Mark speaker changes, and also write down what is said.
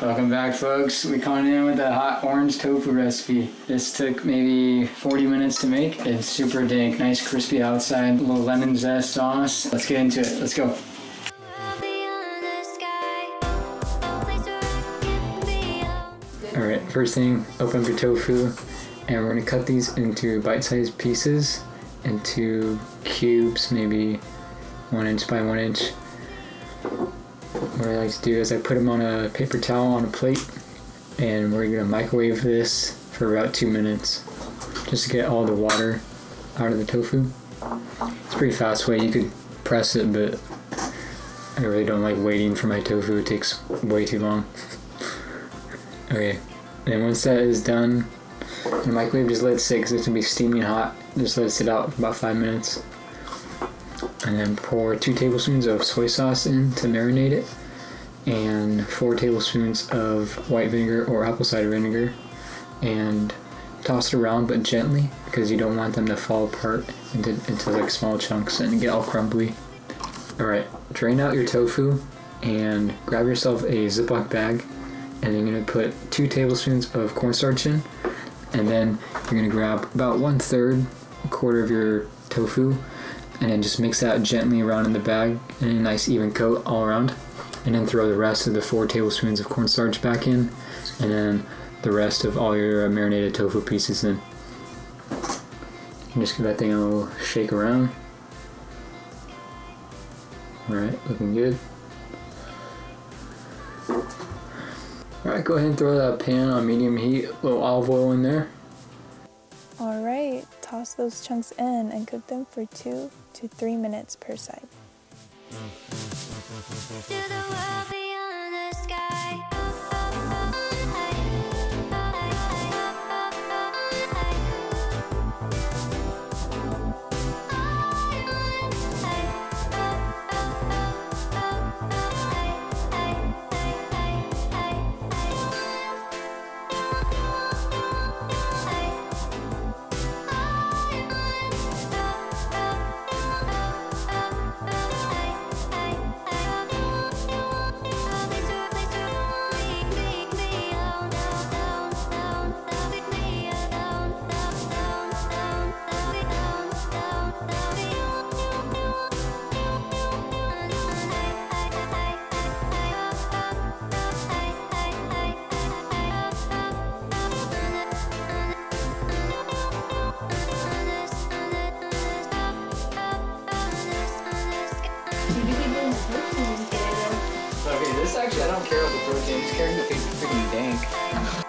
Speaker 1: Welcome back, folks. We coming in with a hot orange tofu recipe. This took maybe 40 minutes to make. It's super dank, nice crispy outside, a little lemon zest sauce. Let's get into it. Let's go. Alright, first thing, open up your tofu, and we're going to cut these into bite-sized pieces, into cubes, maybe 1 inch by 1 inch. What I like to do is I put them on a paper towel on a plate, and we're going to microwave this for about 2 minutes just to get all the water out of the tofu. It's a pretty fast way. You could press it, but I really don't like waiting for my tofu. It takes way too long. Okay, and once that is done, in the microwave, just let it sit because it's going to be steaming hot. Just let it sit out for about 5 minutes. And then pour 2 tablespoons of soy sauce in to marinate it, and 4 tablespoons of white vinegar or apple cider vinegar, and toss it around but gently because you don't want them to fall apart into like small chunks and get all crumbly. Alright, drain out your tofu and grab yourself a Ziploc bag, and you're going to put 2 tablespoons of cornstarch in, and then you're going to grab about 1/3, a quarter of your tofu, and then just mix that gently around in the bag in a nice even coat all around, and then throw the rest of the 4 tablespoons of cornstarch back in, and then the rest of all your marinated tofu pieces in. And just give that thing a little shake around. Alright, looking good. Alright, go ahead and throw that pan on medium heat, a little olive oil in there.
Speaker 2: Alright, toss those chunks in and cook them for 2 to 3 minutes per side. To the world beyond the sky.
Speaker 1: Okay, this actually, I don't care about the protein, I'm just caring if it's freaking dank.